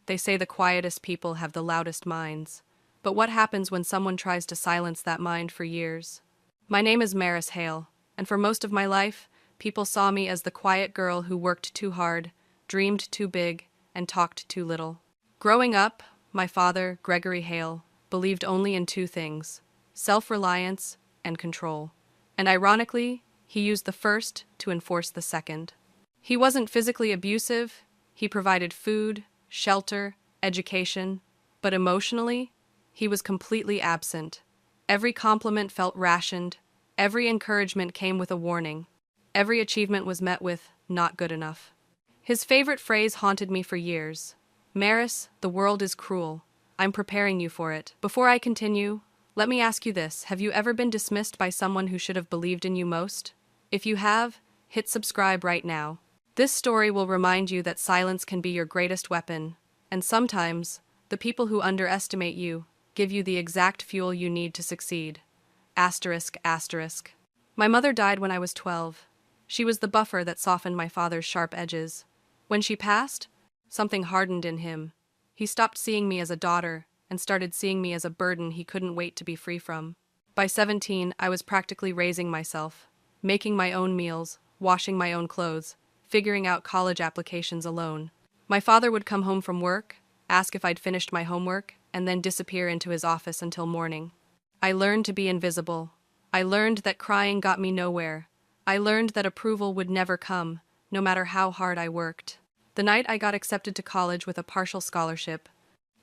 They say the quietest people have the loudest minds. But what happens when someone tries to silence that mind for years? My name is Maris Hale, and for most of my life, people saw me as the quiet girl who worked too hard, dreamed too big, and talked too little. Growing up, my father, Gregory Hale, believed only in two things: self-reliance and control. And ironically, he used the first to enforce the second. He wasn't physically abusive, he provided food, shelter, education, but emotionally, he was completely absent. Every compliment felt rationed, every encouragement came with a warning, every achievement was met with "not good enough." His favorite phrase haunted me for years: "Maris, the world is cruel. I'm preparing you for it." Before I continue, let me ask you this: have you ever been dismissed by someone who should have believed in you most? If you have, hit subscribe right now. This story will remind you that silence can be your greatest weapon, and sometimes, the people who underestimate you give you the exact fuel you need to succeed. Asterisk, asterisk. My mother died when I was 12. She was the buffer that softened my father's sharp edges. When she passed, something hardened in him. He stopped seeing me as a daughter and started seeing me as a burden he couldn't wait to be free from. By 17, I was practically raising myself, making my own meals, washing my own clothes, figuring out college applications alone. My father would come home from work, ask if I'd finished my homework, and then disappear into his office until morning. I learned to be invisible. I learned that crying got me nowhere. I learned that approval would never come, no matter how hard I worked. The night I got accepted to college with a partial scholarship,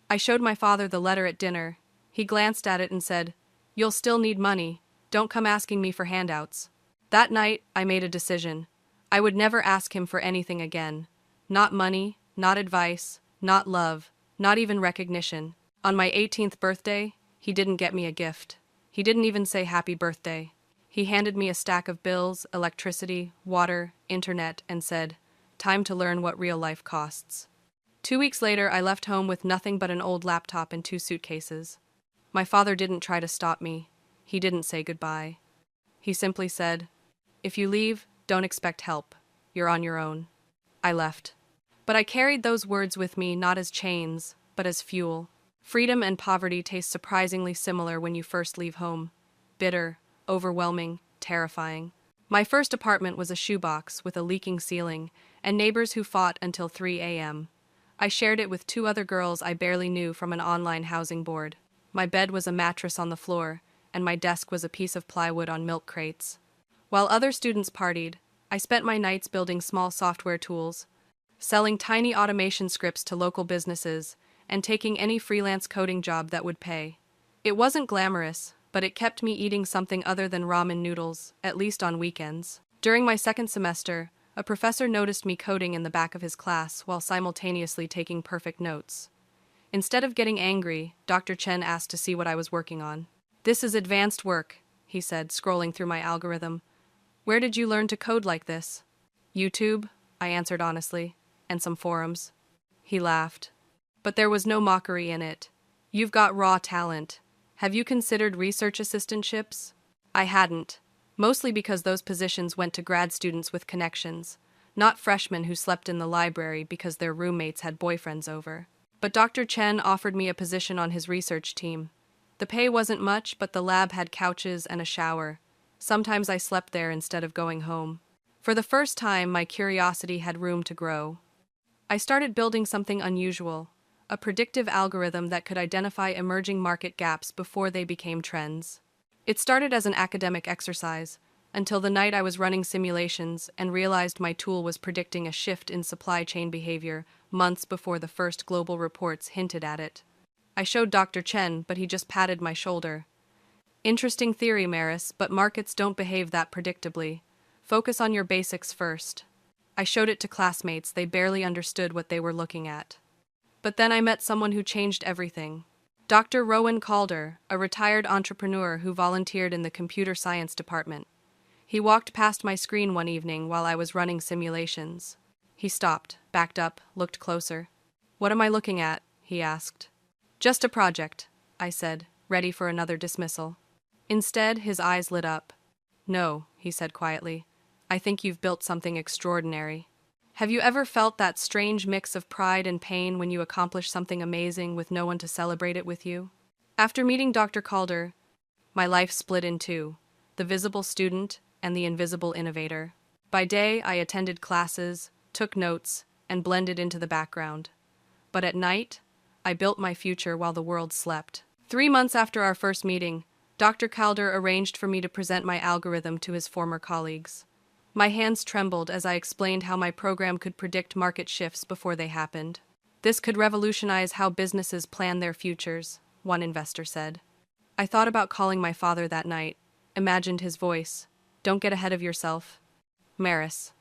I showed my father the letter at dinner. He glanced at it and said, "You'll still need money. Don't come asking me for handouts." That night, I made a decision. I would never ask him for anything again. Not money, not advice, not love, not even recognition. On my 18th birthday, he didn't get me a gift. He didn't even say happy birthday. He handed me a stack of bills, electricity, water, internet, and said, "Time to learn what real life costs." 2 weeks later, I left home with nothing but an old laptop and 2 suitcases. My father didn't try to stop me. He didn't say goodbye. He simply said, "If you leave, don't expect help. You're on your own." I left. But I carried those words with me not as chains, but as fuel. Freedom and poverty taste surprisingly similar when you first leave home. Bitter, overwhelming, terrifying. My first apartment was a shoebox with a leaking ceiling, and neighbors who fought until 3 a.m. I shared it with 2 other girls I barely knew from an online housing board. My bed was a mattress on the floor, and my desk was a piece of plywood on milk crates. While other students partied, I spent my nights building small software tools, selling tiny automation scripts to local businesses, and taking any freelance coding job that would pay. It wasn't glamorous, but it kept me eating something other than ramen noodles, at least on weekends. During my second semester, a professor noticed me coding in the back of his class while simultaneously taking perfect notes. Instead of getting angry, Dr. Chen asked to see what I was working on. "This is advanced work," he said, scrolling through my algorithm. "Where did you learn to code like this?" "YouTube," I answered honestly, "and some forums." He laughed. But there was no mockery in it. "You've got raw talent. Have you considered research assistantships?" I hadn't, mostly because those positions went to grad students with connections, not freshmen who slept in the library because their roommates had boyfriends over. But Dr. Chen offered me a position on his research team. The pay wasn't much, but the lab had couches and a shower. Sometimes I slept there instead of going home. For the first time, my curiosity had room to grow. I started building something unusual, a predictive algorithm that could identify emerging market gaps before they became trends. It started as an academic exercise, until the night I was running simulations and realized my tool was predicting a shift in supply chain behavior months before the first global reports hinted at it. I showed Dr. Chen, but he just patted my shoulder. "Interesting theory, Maris, but markets don't behave that predictably. Focus on your basics first." I showed it to classmates. They barely understood what they were looking at. But then I met someone who changed everything. Dr. Rowan Calder, a retired entrepreneur who volunteered in the computer science department. He walked past my screen one evening while I was running simulations. He stopped, backed up, looked closer. "What am I looking at?" he asked. "Just a project," I said, ready for another dismissal. Instead, his eyes lit up. "No," he said quietly. "I think you've built something extraordinary." Have you ever felt that strange mix of pride and pain when you accomplish something amazing with no one to celebrate it with you? After meeting Dr. Calder, my life split in two: the visible student and the invisible innovator. By day, I attended classes, took notes, and blended into the background. But at night, I built my future while the world slept. 3 months after our first meeting, Dr. Calder arranged for me to present my algorithm to his former colleagues. My hands trembled as I explained how my program could predict market shifts before they happened. This could revolutionize how businesses plan their futures, one investor said. I thought about calling my father that night, imagined his voice. Don't get ahead of yourself, Maris.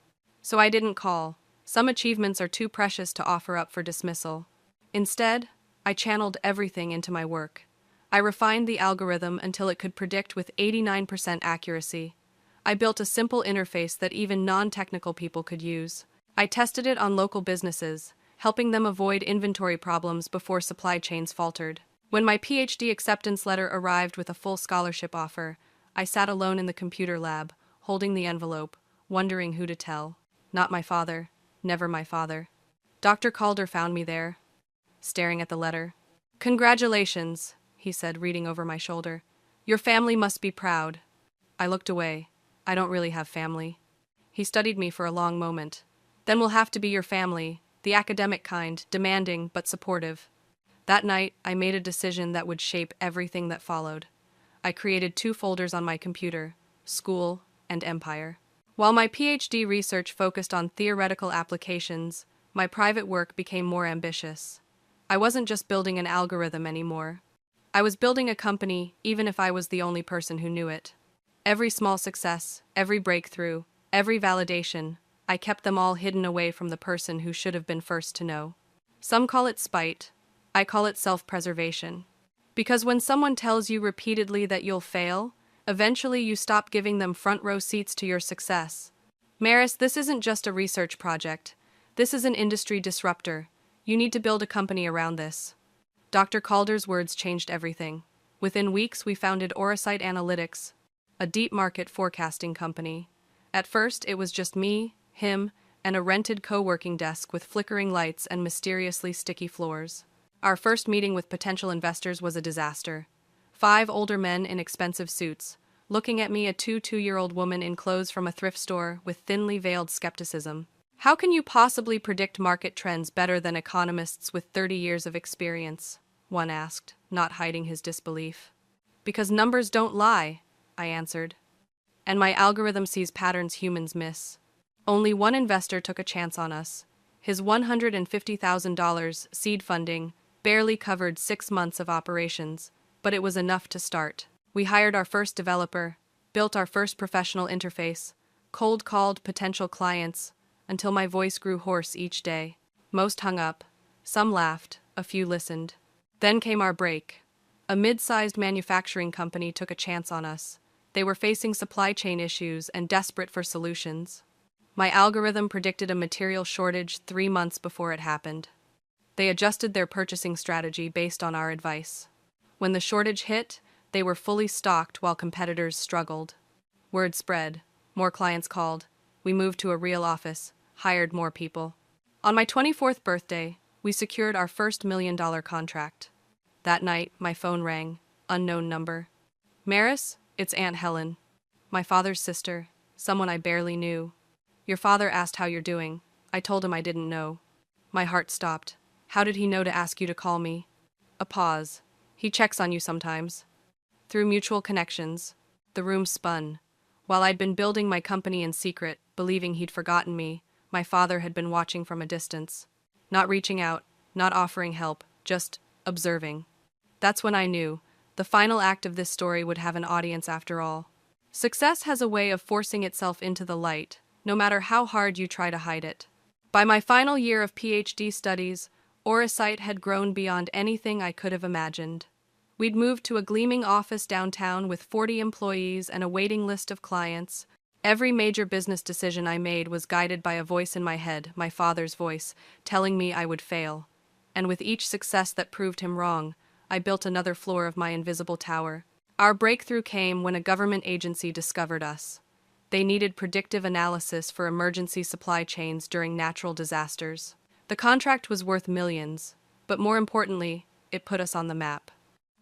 So I didn't call. Some achievements are too precious to offer up for dismissal. Instead, I channeled everything into my work. I refined the algorithm until it could predict with 89% accuracy. I built a simple interface that even non-technical people could use. I tested it on local businesses, helping them avoid inventory problems before supply chains faltered. When my PhD acceptance letter arrived with a full scholarship offer, I sat alone in the computer lab, holding the envelope, wondering who to tell. Not my father. Never my father. Dr. Calder found me there, staring at the letter. "Congratulations," he said, reading over my shoulder. "Your family must be proud." I looked away. I don't really have family. He studied me for a long moment. "Then we'll have to be your family, the academic kind, demanding but supportive." That night, I made a decision that would shape everything that followed. I created 2 folders on my computer: School and Empire. While my PhD research focused on theoretical applications, my private work became more ambitious. I wasn't just building an algorithm anymore. I was building a company, even if I was the only person who knew it. Every small success, every breakthrough, every validation, I kept them all hidden away from the person who should have been first to know. Some call it spite. I call it self-preservation. Because when someone tells you repeatedly that you'll fail, eventually you stop giving them front-row seats to your success. Maris, this isn't just a research project. This is an industry disruptor. You need to build a company around this. Dr. Calder's words changed everything. Within weeks, we founded Orisight Analytics, a deep market forecasting company. At first, it was just me, him, and a rented co-working desk with flickering lights and mysteriously sticky floors. Our first meeting with potential investors was a disaster. 5 older men in expensive suits, looking at me, a 2-year-old woman in clothes from a thrift store with thinly veiled skepticism. "How can you possibly predict market trends better than economists with 30 years of experience?" one asked, not hiding his disbelief. "Because numbers don't lie," I answered. "And my algorithm sees patterns humans miss." Only one investor took a chance on us. His $150,000 seed funding barely covered 6 months of operations, but it was enough to start. We hired our first developer, built our first professional interface, cold-called potential clients, until my voice grew hoarse each day. Most hung up, some laughed, a few listened. Then came our break. A mid-sized manufacturing company took a chance on us. They were facing supply chain issues and desperate for solutions. My algorithm predicted a material shortage 3 months before it happened. They adjusted their purchasing strategy based on our advice. When the shortage hit, they were fully stocked while competitors struggled. Word spread. More clients called. We moved to a real office, hired more people. On my 24th birthday, we secured our first $1 million contract. That night, my phone rang. Unknown number. "Maris, it's Aunt Helen. My father's sister, someone I barely knew." "Your father asked how you're doing." I told him I didn't know. My heart stopped. How did he know to ask you to call me? A pause. "He checks on you sometimes." Through mutual connections, the room spun. While I'd been building my company in secret, believing he'd forgotten me, my father had been watching from a distance. Not reaching out, not offering help, just observing. That's when I knew. The final act of this story would have an audience after all. Success has a way of forcing itself into the light, no matter how hard you try to hide it. By my final year of PhD studies, Orisight had grown beyond anything I could have imagined. We'd moved to a gleaming office downtown with 40 employees and a waiting list of clients. Every major business decision I made was guided by a voice in my head, my father's voice, telling me I would fail. And with each success that proved him wrong, I built another floor of my invisible tower. Our breakthrough came when a government agency discovered us. They needed predictive analysis for emergency supply chains during natural disasters. The contract was worth millions, but more importantly, it put us on the map.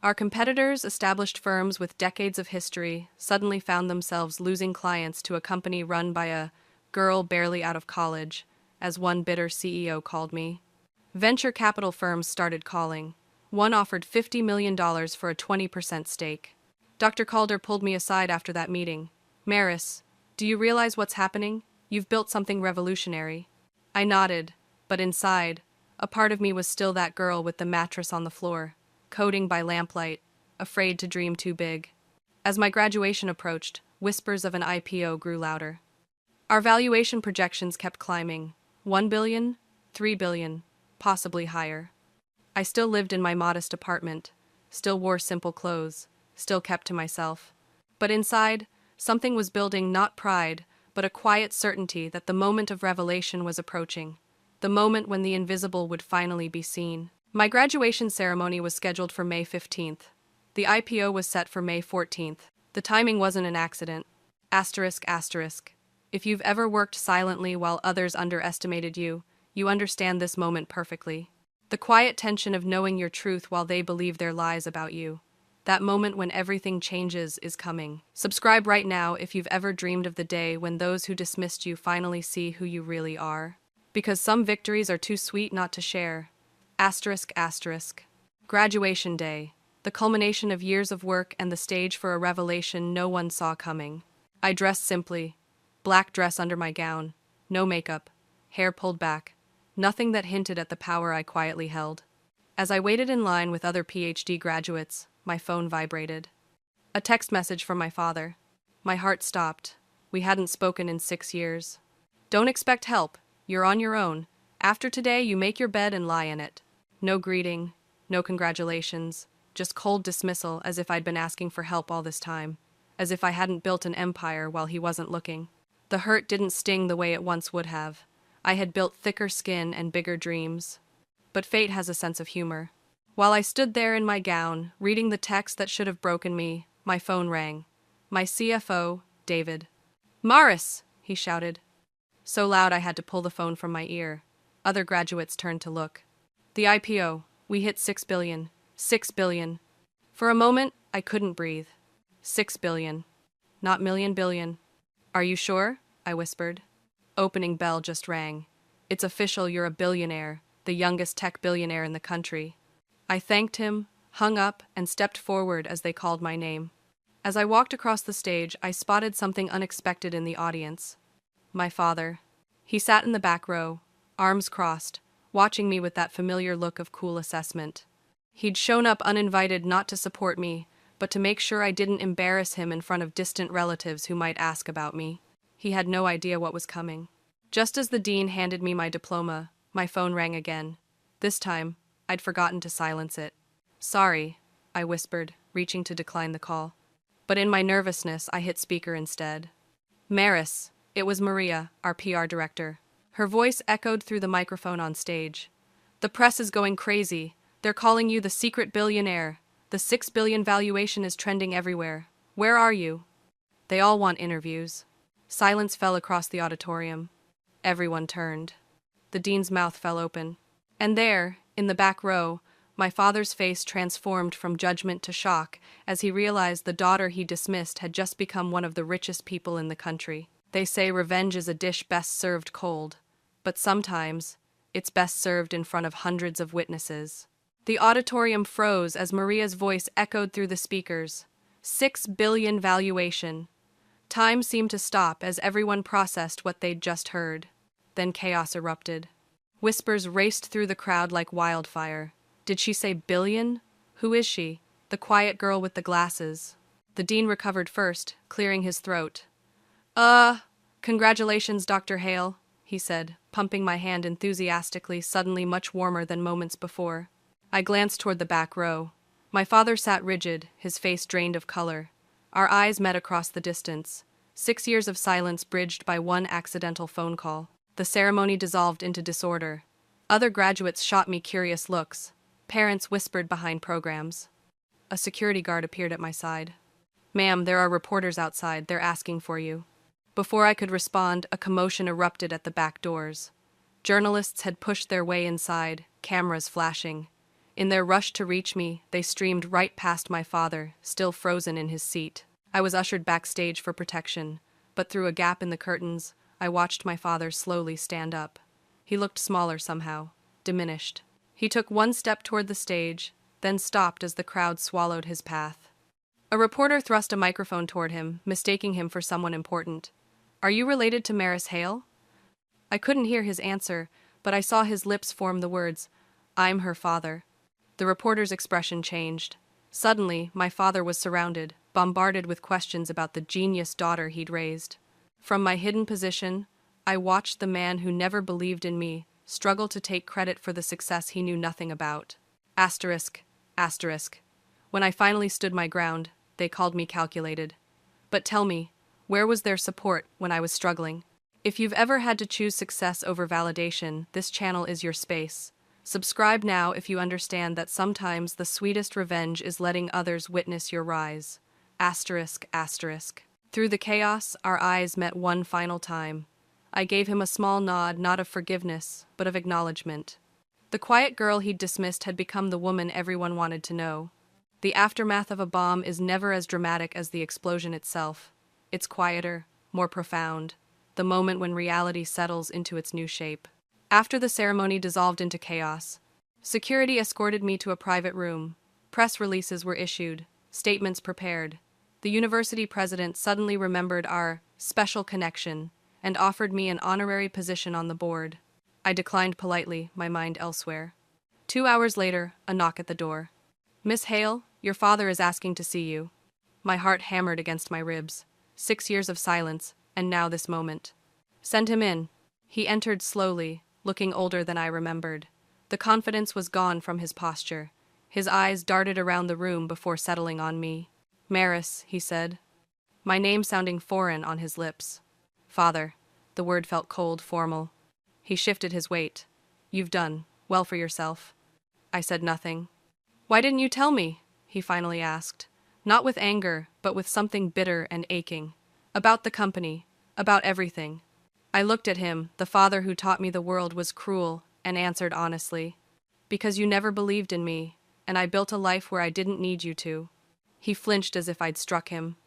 Our competitors, established firms with decades of history, suddenly found themselves losing clients to a company run by a girl barely out of college, as one bitter CEO called me. Venture capital firms started calling. One offered $50 million for a 20% stake. Dr. Calder pulled me aside after that meeting. Maris, do you realize what's happening? You've built something revolutionary. I nodded, but inside, a part of me was still that girl with the mattress on the floor, coding by lamplight, afraid to dream too big. As my graduation approached, whispers of an IPO grew louder. Our valuation projections kept climbing. 1 billion, 3 billion, possibly higher. I still lived in my modest apartment, still wore simple clothes, still kept to myself. But inside, something was building, not pride, but a quiet certainty that the moment of revelation was approaching, the moment when the invisible would finally be seen. My graduation ceremony was scheduled for May 15th. The IPO was set for May 14th. The timing wasn't an accident. Asterisk, asterisk. If you've ever worked silently while others underestimated you, you understand this moment perfectly. The quiet tension of knowing your truth while they believe their lies about you. That moment when everything changes is coming. Subscribe right now if you've ever dreamed of the day when those who dismissed you finally see who you really are. Because some victories are too sweet not to share. Asterisk, asterisk. Graduation day. The culmination of years of work and the stage for a revelation no one saw coming. I dressed simply. Black dress under my gown. No makeup. Hair pulled back. Nothing that hinted at the power I quietly held. As I waited in line with other PhD graduates, my phone vibrated. A text message from my father. My heart stopped. We hadn't spoken in 6 years. Don't expect help. You're on your own. After today, you make your bed and lie in it. No greeting, no congratulations, just cold dismissal, as if I'd been asking for help all this time, as if I hadn't built an empire while he wasn't looking. The hurt didn't sting the way it once would have. I had built thicker skin and bigger dreams. But fate has a sense of humor. While I stood there in my gown, reading the text that should have broken me, my phone rang. My CFO, David. "Maris!" he shouted. So loud I had to pull the phone from my ear. Other graduates turned to look. The IPO. We hit 6 billion. 6 billion. For a moment, I couldn't breathe. 6 billion. Not million billion. Are you sure? I whispered. Opening bell just rang. It's official, you're a billionaire, the youngest tech billionaire in the country. I thanked him, hung up, and stepped forward as they called my name. As I walked across the stage, I spotted something unexpected in the audience. My father. He sat in the back row, arms crossed, watching me with that familiar look of cool assessment. He'd shown up uninvited not to support me, but to make sure I didn't embarrass him in front of distant relatives who might ask about me. He had no idea what was coming. Just as the dean handed me my diploma, my phone rang again. This time, I'd forgotten to silence it. "Sorry," I whispered, reaching to decline the call. But in my nervousness, I hit speaker instead. "Maris." It was Maria, our PR director. Her voice echoed through the microphone on stage. "The press is going crazy. They're calling you the secret billionaire. The 6 billion valuation is trending everywhere. Where are you?" They all want interviews. Silence fell across the auditorium. Everyone turned. The dean's mouth fell open. And there, in the back row, my father's face transformed from judgment to shock as he realized the daughter he dismissed had just become one of the richest people in the country. They say revenge is a dish best served cold, but sometimes it's best served in front of hundreds of witnesses. The auditorium froze as Maria's voice echoed through the speakers. 6 billion valuation. Time seemed to stop as everyone processed what they'd just heard. Then chaos erupted. Whispers raced through the crowd like wildfire. Did she say billion? Who is she? The quiet girl with the glasses. The dean recovered first, clearing his throat. Congratulations, Dr. Hale," he said, pumping my hand enthusiastically, suddenly much warmer than moments before. I glanced toward the back row. My father sat rigid, his face drained of color. Our eyes met across the distance. 6 years of silence bridged by one accidental phone call. The ceremony dissolved into disorder. Other graduates shot me curious looks. Parents whispered behind programs. A security guard appeared at my side. "Ma'am, there are reporters outside. They're asking for you." Before I could respond, a commotion erupted at the back doors. Journalists had pushed their way inside, cameras flashing. In their rush to reach me, they streamed right past my father, still frozen in his seat. I was ushered backstage for protection, but through a gap in the curtains, I watched my father slowly stand up. He looked smaller somehow, diminished. He took one step toward the stage, then stopped as the crowd swallowed his path. A reporter thrust a microphone toward him, mistaking him for someone important. "Are you related to Maris Hale?" I couldn't hear his answer, but I saw his lips form the words, "I'm her father." The reporter's expression changed. Suddenly, my father was surrounded, bombarded with questions about the genius daughter he'd raised. From my hidden position, I watched the man who never believed in me struggle to take credit for the success he knew nothing about. Asterisk, asterisk. When I finally stood my ground, they called me calculated. But tell me, where was their support when I was struggling? If you've ever had to choose success over validation, this channel is your space. Subscribe now if you understand that sometimes the sweetest revenge is letting others witness your rise. Asterisk, asterisk. Through the chaos, our eyes met one final time. I gave him a small nod, not of forgiveness, but of acknowledgement. The quiet girl he'd dismissed had become the woman everyone wanted to know. The aftermath of a bomb is never as dramatic as the explosion itself. It's quieter, more profound, the moment when reality settles into its new shape. After the ceremony dissolved into chaos, security escorted me to a private room. Press releases were issued, statements prepared. The university president suddenly remembered our special connection and offered me an honorary position on the board. I declined politely, my mind elsewhere. 2 hours later, a knock at the door. "Miss Hale, your father is asking to see you." My heart hammered against my ribs. 6 years of silence, and now this moment. "Send him in." He entered slowly, looking older than I remembered. The confidence was gone from his posture. His eyes darted around the room before settling on me. "Maris," he said, my name sounding foreign on his lips. "Father." The word felt cold, formal. He shifted his weight. "You've done well for yourself." I said nothing. "Why didn't you tell me?" he finally asked. Not with anger, but with something bitter and aching. About the company, about everything. I looked at him, the father who taught me the world was cruel, and answered honestly. "Because you never believed in me, and I built a life where I didn't need you to." He flinched as if I'd struck him.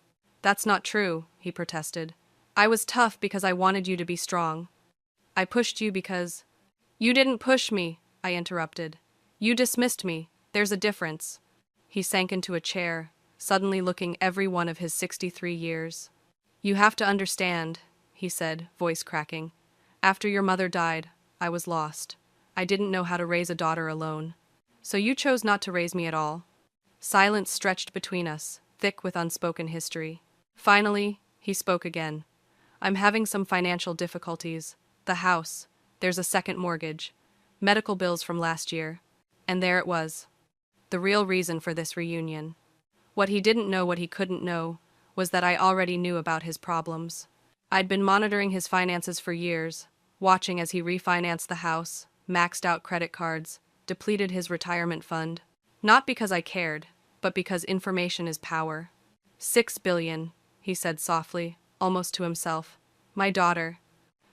"That's not true," he protested. "I was tough because I wanted you to be strong. I pushed you because—" "You didn't push me," I interrupted. "You dismissed me. There's a difference." He sank into a chair, suddenly looking every one of his 63 years. "You have to understand," he said, voice cracking. "After your mother died, I was lost. I didn't know how to raise a daughter alone. So you chose not to raise me at all." Silence stretched between us, thick with unspoken history. Finally, he spoke again. "I'm having some financial difficulties. The house, there's a second mortgage, medical bills from last year." And there it was. The real reason for this reunion. What he didn't know, what he couldn't know, was that I already knew about his problems. I'd been monitoring his finances for years, watching as he refinanced the house, maxed out credit cards, depleted his retirement fund. Not because I cared, but because information is power. "6 billion, he said softly, almost to himself. "My daughter."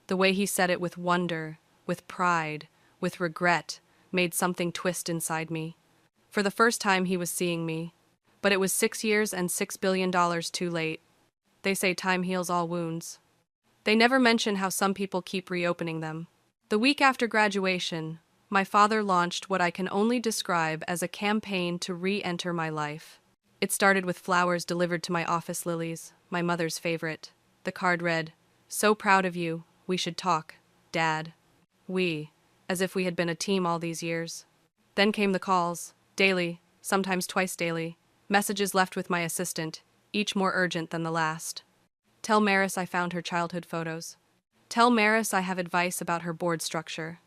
The way he said it with wonder, with pride, with regret, made something twist inside me. For the first time he was seeing me. But it was 6 years and $6 billion too late. They say time heals all wounds. They never mention how some people keep reopening them. The week after graduation, my father launched what I can only describe as a campaign to re-enter my life. It started with flowers delivered to my office lilies, my mother's favorite. The card read, "So proud of you, we should talk, Dad." We, as if we had been a team all these years. Then came the calls, daily, sometimes twice daily, messages left with my assistant, each more urgent than the last. "Tell Maris I found her childhood photos. Tell Maris I have advice about her board structure.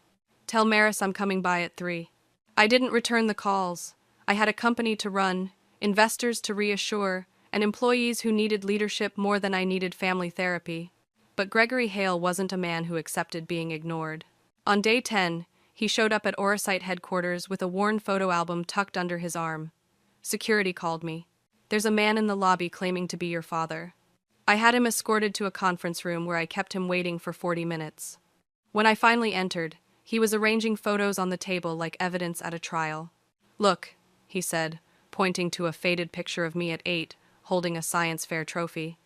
Tell Maris I'm coming by at 3. I didn't return the calls. I had a company to run, investors to reassure, and employees who needed leadership more than I needed family therapy. But Gregory Hale wasn't a man who accepted being ignored. On day 10, he showed up at Orosite headquarters with a worn photo album tucked under his arm. Security called me. "There's a man in the lobby claiming to be your father." I had him escorted to a conference room where I kept him waiting for 40 minutes. When I finally entered, he was arranging photos on the table like evidence at a trial. "Look," he said, pointing to a faded picture of me at 8, holding a science fair trophy.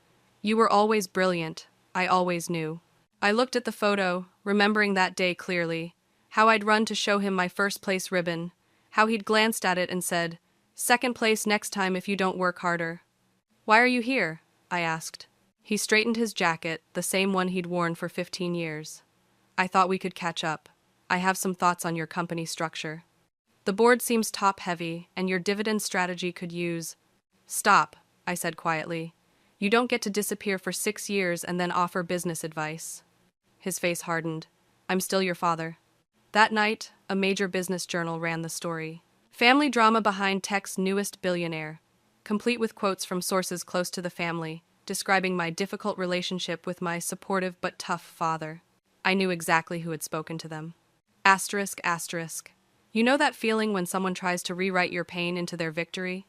"You were always brilliant, I always knew." I looked at the photo, remembering that day clearly, how I'd run to show him my first place ribbon, how he'd glanced at it and said, "Second place next time if you don't work harder." "Why are you here?" I asked. He straightened his jacket, the same one he'd worn for 15 years. "I thought we could catch up. I have some thoughts on your company structure. The board seems top-heavy, and your dividend strategy could use—" "Stop," I said quietly. "You don't get to disappear for 6 years and then offer business advice." His face hardened. "I'm still your father." That night, a major business journal ran the story. Family drama behind tech's newest billionaire, complete with quotes from sources close to the family, describing my difficult relationship with my supportive but tough father. I knew exactly who had spoken to them. Asterisk, asterisk. You know that feeling when someone tries to rewrite your pain into their victory?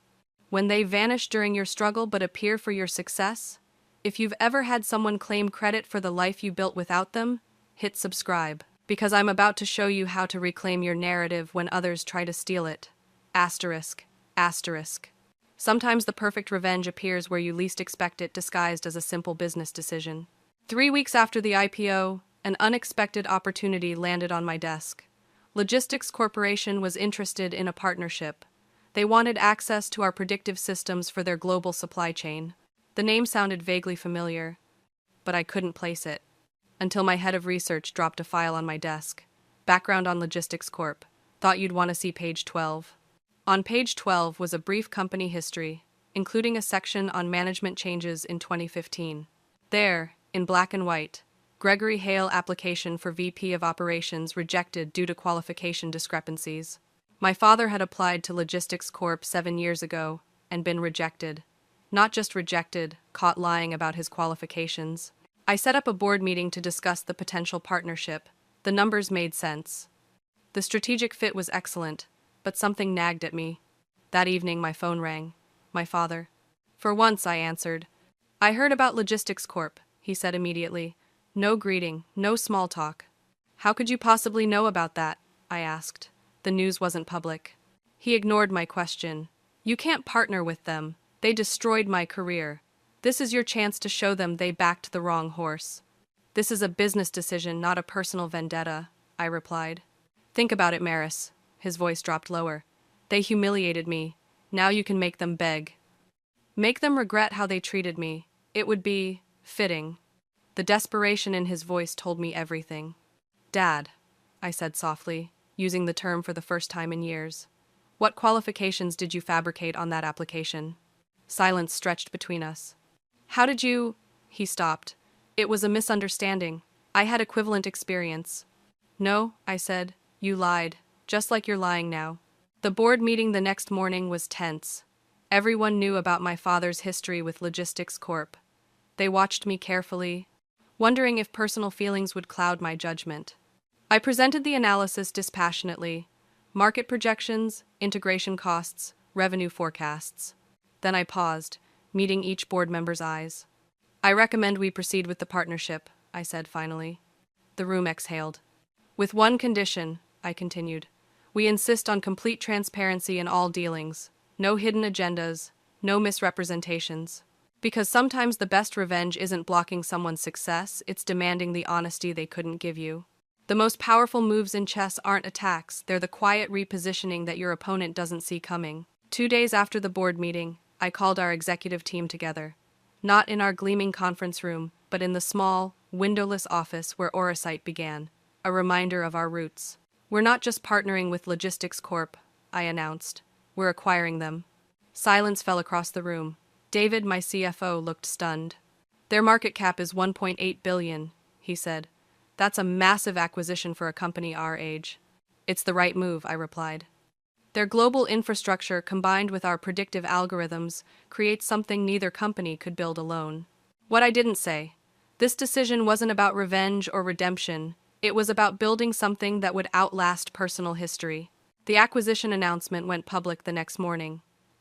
When they vanish during your struggle but appear for your success? If you've ever had someone claim credit for the life you built without them, hit subscribe, because I'm about to show you how to reclaim your narrative when others try to steal it. Asterisk, asterisk. Sometimes the perfect revenge appears where you least expect it, disguised as a simple business decision. 3 weeks after the IPO, an unexpected opportunity landed on my desk. Logistics Corporation was interested in a partnership. They wanted access to our predictive systems for their global supply chain. The name sounded vaguely familiar, but I couldn't place it, until my head of research dropped a file on my desk. Background on Logistics Corp. Thought you'd want to see page 12. On page 12 was a brief company history, including a section on management changes in 2015. There, in black and white, Gregory Hale application for VP of Operations rejected due to qualification discrepancies. My father had applied to Logistics Corp 7 years ago and been rejected. Not just rejected, caught lying about his qualifications. I set up a board meeting to discuss the potential partnership. The numbers made sense. The strategic fit was excellent, but something nagged at me. That evening my phone rang. My father. "For once," I answered. "I heard about Logistics Corp," he said immediately. No greeting, no small talk. "How could you possibly know about that?" I asked. The news wasn't public. He ignored my question. "You can't partner with them. They destroyed my career. This is your chance to show them they backed the wrong horse." "This is a business decision, not a personal vendetta," I replied. "Think about it, Maris." His voice dropped lower. "They humiliated me. Now you can make them beg. Make them regret how they treated me. It would be fitting." The desperation in his voice told me everything. "Dad," I said softly, using the term for the first time in years. "What qualifications did you fabricate on that application?" Silence stretched between us. "How did you—" He stopped. "It was a misunderstanding. I had equivalent experience." "No," I said, "you lied, just like you're lying now." The board meeting the next morning was tense. Everyone knew about my father's history with Logistics Corp. They watched me carefully, wondering if personal feelings would cloud my judgment. I presented the analysis dispassionately: market projections, integration costs, revenue forecasts. Then I paused, meeting each board member's eyes. "I recommend we proceed with the partnership," I said finally. The room exhaled. "With one condition," I continued. "We insist on complete transparency in all dealings. No hidden agendas, no misrepresentations. Because sometimes the best revenge isn't blocking someone's success, it's demanding the honesty they couldn't give you. The most powerful moves in chess aren't attacks, they're the quiet repositioning that your opponent doesn't see coming." 2 days after the board meeting, I called our executive team together. Not in our gleaming conference room, but in the small, windowless office where Orasight began, a reminder of our roots. "We're not just partnering with Logistics Corp," I announced. "We're acquiring them." Silence fell across the room. David, my CFO, looked stunned. "Their market cap is $1.8 billion, he said. "That's a massive acquisition for a company our age." "It's the right move," I replied. "Their global infrastructure combined with our predictive algorithms creates something neither company could build alone." What I didn't say: this decision wasn't about revenge or redemption. It was about building something that would outlast personal history. The acquisition announcement went public the next morning.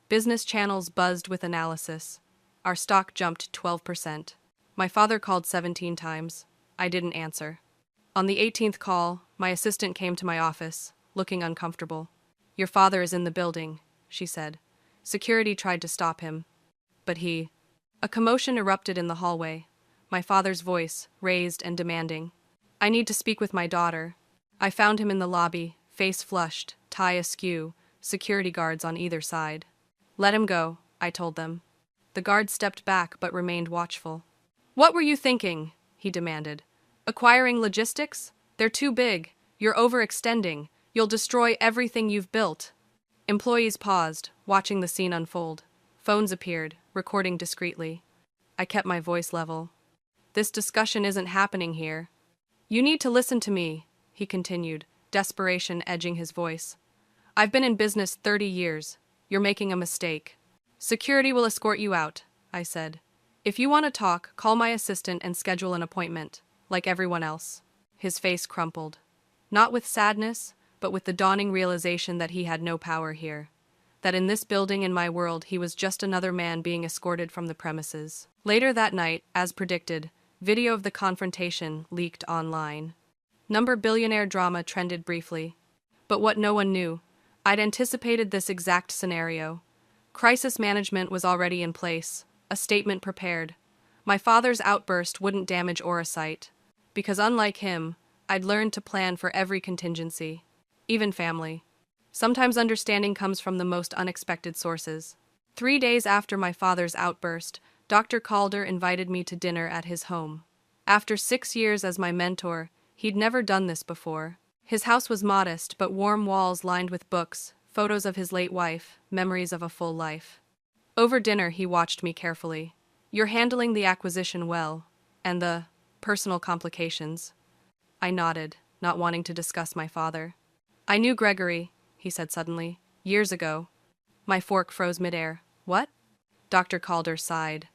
Business channels buzzed with analysis. Our stock jumped 12%. My father called 17 times. I didn't answer. On the 18th call, my assistant came to my office, looking uncomfortable. "Your father is in the building," she said. Security tried to stop him. But he... A commotion erupted in the hallway. My father's voice, raised and demanding. "I need to speak with my daughter." I found him in the lobby, face flushed, tie askew, security guards on either side. "Let him go," I told them. The guard stepped back but remained watchful. "What were you thinking?" he demanded. "Acquiring logistics? They're too big. You're overextending. You'll destroy everything you've built." Employees paused, watching the scene unfold. Phones appeared, recording discreetly. I kept my voice level. "This discussion isn't happening here." "You need to listen to me," he continued, desperation edging his voice. "I've been in business 30 years. You're making a mistake." "Security will escort you out," I said. "If you want to talk, call my assistant and schedule an appointment, like everyone else." His face crumpled. Not with sadness, but with the dawning realization that he had no power here. That in this building in my world he was just another man being escorted from the premises. Later that night, as predicted, video of the confrontation leaked online. Billionaire drama trended briefly. But what no one knew, I'd anticipated this exact scenario. Crisis management was already in place, a statement prepared. My father's outburst wouldn't damage Orasight, because unlike him, I'd learned to plan for every contingency, even family. Sometimes understanding comes from the most unexpected sources. 3 days after my father's outburst, Dr. Calder invited me to dinner at his home. After 6 years as my mentor, he'd never done this before. His house was modest, but warm walls lined with books, photos of his late wife, memories of a full life. Over dinner, he watched me carefully. "You're handling the acquisition well, and the personal complications." I nodded, not wanting to discuss my father. "I knew Gregory," he said suddenly, "years ago." My fork froze midair. "What?" Dr. Calder sighed.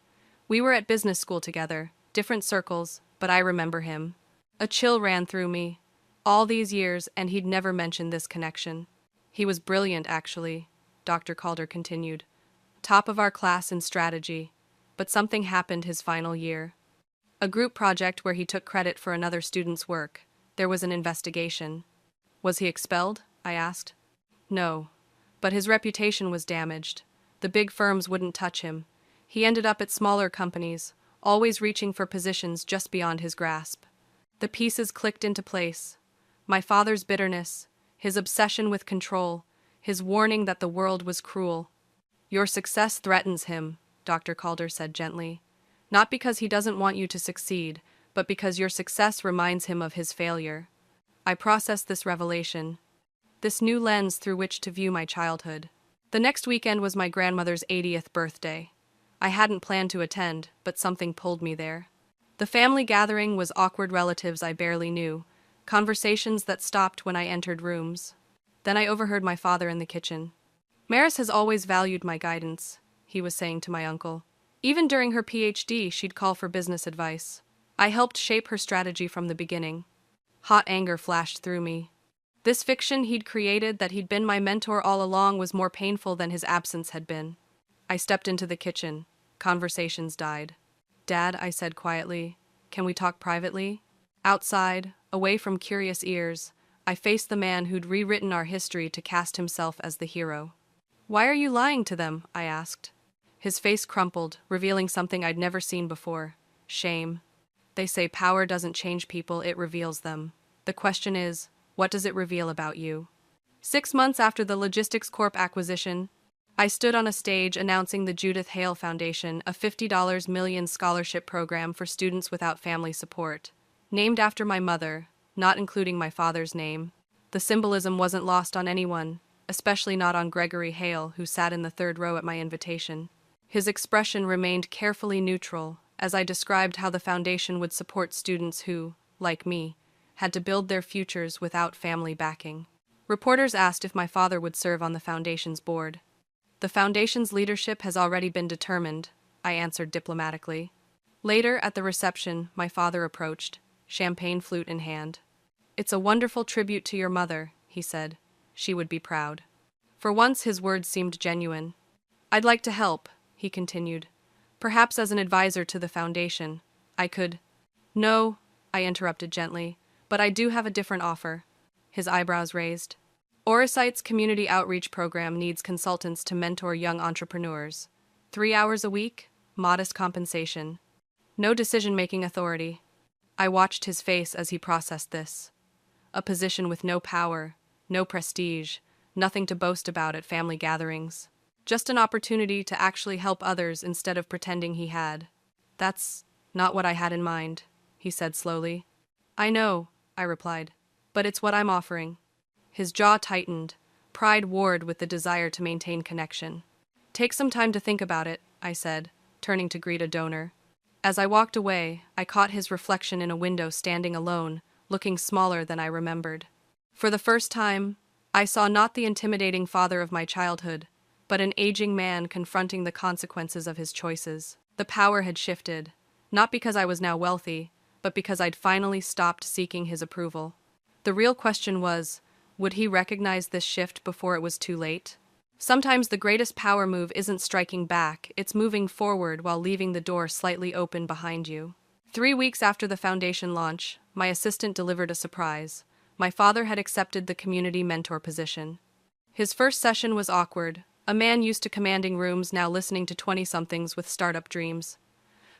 "We were at business school together, different circles, but I remember him." A chill ran through me. All these years, and he'd never mentioned this connection. "He was brilliant, actually," Dr. Calder continued. "Top of our class in strategy. But something happened his final year. A group project where he took credit for another student's work. There was an investigation." "Was he expelled?" I asked. "No. But his reputation was damaged. The big firms wouldn't touch him. He ended up at smaller companies, always reaching for positions just beyond his grasp." The pieces clicked into place. My father's bitterness, his obsession with control, his warning that the world was cruel. "Your success threatens him," Dr. Calder said gently. "Not because he doesn't want you to succeed, but because your success reminds him of his failure." I processed this revelation, this new lens through which to view my childhood. The next weekend was my grandmother's 80th birthday. I hadn't planned to attend, but something pulled me there. The family gathering was awkward relatives I barely knew, conversations that stopped when I entered rooms. Then I overheard my father in the kitchen. "Maris has always valued my guidance," he was saying to my uncle. "Even during her PhD, she'd call for business advice. I helped shape her strategy from the beginning." Hot anger flashed through me. This fiction he'd created that he'd been my mentor all along was more painful than his absence had been. I stepped into the kitchen. Conversations died. "Dad," I said quietly, "can we talk privately?" Outside, away from curious ears, I faced the man who'd rewritten our history to cast himself as the hero. "Why are you lying to them?" I asked. His face crumpled, revealing something I'd never seen before: shame. "They say power doesn't change people, it reveals them. The question is, what does it reveal about you?" 6 months after the Logistics Corp acquisition, I stood on a stage announcing the Judith Hale Foundation, a $50 million scholarship program for students without family support. Named after my mother, not including my father's name. The symbolism wasn't lost on anyone, especially not on Gregory Hale, who sat in the third row at my invitation. His expression remained carefully neutral, as I described how the foundation would support students who, like me, had to build their futures without family backing. Reporters asked if my father would serve on the foundation's board. "The foundation's leadership has already been determined," I answered diplomatically. Later, at the reception, my father approached, champagne flute in hand. "It's a wonderful tribute to your mother," he said. "She would be proud." For once his words seemed genuine. "I'd like to help," he continued, Perhaps as an advisor to the foundation. I could. No, I interrupted gently, but I do have a different offer. His eyebrows raised. Oresight's community outreach program needs consultants to mentor young entrepreneurs. 3 hours a week, modest compensation. No decision-making authority. I watched his face as he processed this. A position with no power, no prestige, nothing to boast about at family gatherings. Just an opportunity to actually help others instead of pretending he had. That's not what I had in mind, he said slowly. I know, I replied, but it's what I'm offering. His jaw tightened, pride warred with the desire to maintain connection. Take some time to think about it, I said, turning to greet a donor. As I walked away, I caught his reflection in a window standing alone, looking smaller than I remembered. For the first time, I saw not the intimidating father of my childhood, but an aging man confronting the consequences of his choices. The power had shifted, not because I was now wealthy, but because I'd finally stopped seeking his approval. The real question was, would he recognize this shift before it was too late? Sometimes the greatest power move isn't striking back, it's moving forward while leaving the door slightly open behind you. 3 weeks after the foundation launch, my assistant delivered a surprise. My father had accepted the community mentor position. His first session was awkward, a man used to commanding rooms now listening to 20-somethings with startup dreams.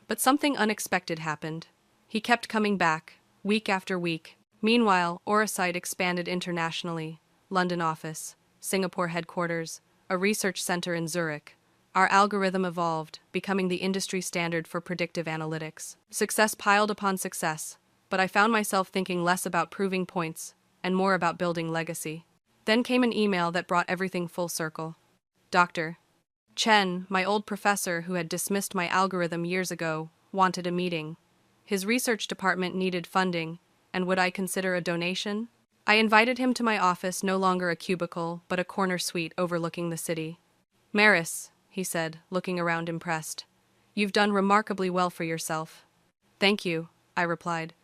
But something unexpected happened. He kept coming back, week after week. Meanwhile, Oresight expanded internationally. London office, Singapore headquarters, a research center in Zurich. Our algorithm evolved, becoming the industry standard for predictive analytics. Success piled upon success, but I found myself thinking less about proving points and more about building legacy. Then came an email that brought everything full circle. Dr. Chen, my old professor who had dismissed my algorithm years ago, wanted a meeting. His research department needed funding, and would I consider a donation? I invited him to my office, no longer a cubicle, but a corner suite overlooking the city. Maris, he said, looking around impressed. You've done remarkably well for yourself. Thank you, I replied.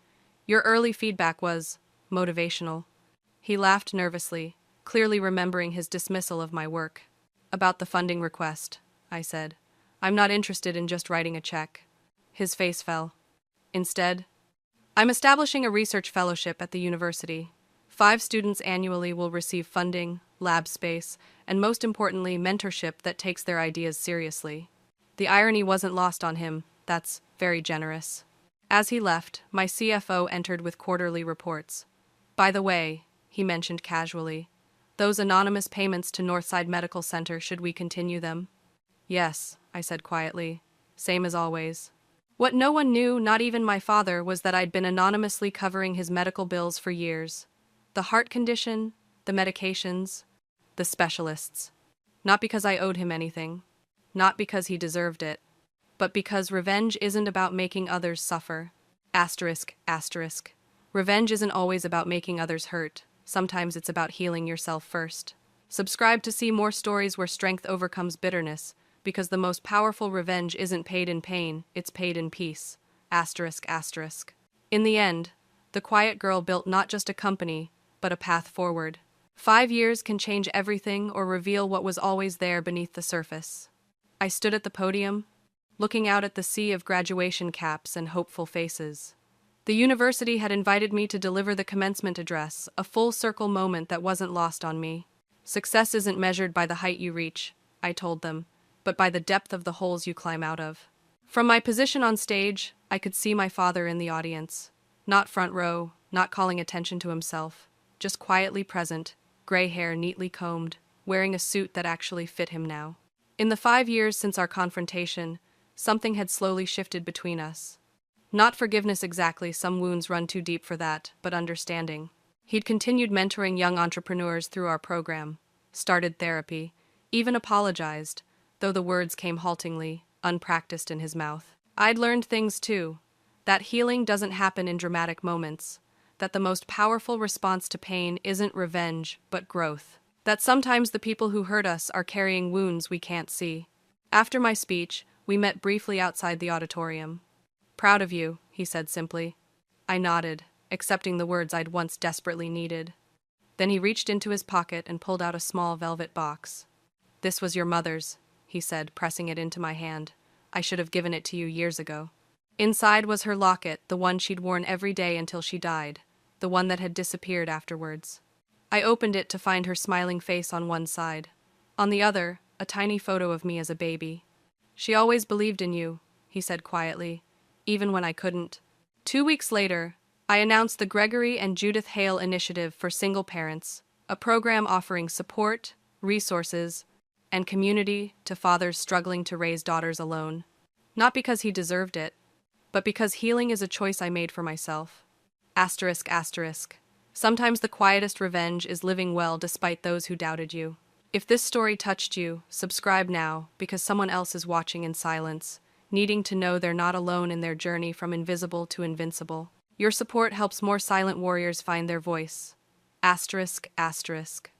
Your early feedback was motivational. He laughed nervously, clearly remembering his dismissal of my work. About the funding request, I said. I'm not interested in just writing a check. His face fell. Instead, I'm establishing a research fellowship at the university. 5 students annually will receive funding, lab space, and most importantly, mentorship that takes their ideas seriously. The irony wasn't lost on him. That's very generous. As he left, my CFO entered with quarterly reports. By the way, he mentioned casually, those anonymous payments to Northside Medical Center, should we continue them? Yes, I said quietly. Same as always. What no one knew, not even my father, was that I'd been anonymously covering his medical bills for years. The heart condition, the medications, the specialists. Not because I owed him anything. Not because he deserved it. But because revenge isn't about making others suffer. Asterisk, asterisk. Revenge isn't always about making others hurt. Sometimes it's about healing yourself first. Subscribe to see more stories where strength overcomes bitterness, because the most powerful revenge isn't paid in pain, it's paid in peace. Asterisk, asterisk. In the end, the quiet girl built not just a company, but a path forward. 5 years can change everything or reveal what was always there beneath the surface. I stood at the podium, looking out at the sea of graduation caps and hopeful faces. The university had invited me to deliver the commencement address, a full-circle moment that wasn't lost on me. Success isn't measured by the height you reach, I told them, but by the depth of the holes you climb out of. From my position on stage, I could see my father in the audience. Not front row, not calling attention to himself, just quietly present, gray hair neatly combed, wearing a suit that actually fit him now. In the 5 years since our confrontation, something had slowly shifted between us. Not forgiveness exactly, some wounds run too deep for that, but understanding. He'd continued mentoring young entrepreneurs through our program, started therapy, even apologized, though the words came haltingly, unpracticed in his mouth. I'd learned things too, that healing doesn't happen in dramatic moments, that the most powerful response to pain isn't revenge, but growth. That sometimes the people who hurt us are carrying wounds we can't see. After my speech, we met briefly outside the auditorium. Proud of you, he said simply. I nodded, accepting the words I'd once desperately needed. Then he reached into his pocket and pulled out a small velvet box. This was your mother's, he said, pressing it into my hand. I should have given it to you years ago. Inside was her locket, the one she'd worn every day until she died, the one that had disappeared afterwards. I opened it to find her smiling face on one side. On the other, a tiny photo of me as a baby. She always believed in you, he said quietly, even when I couldn't. 2 weeks later, I announced the Gregory and Judith Hale Initiative for Single Parents, a program offering support, resources, and community to fathers struggling to raise daughters alone. Not because he deserved it, but because healing is a choice I made for myself. Asterisk, asterisk. Sometimes the quietest revenge is living well despite those who doubted you. If this story touched you, subscribe now, because someone else is watching in silence, needing to know they're not alone in their journey from invisible to invincible. Your support helps more silent warriors find their voice. Asterisk, asterisk.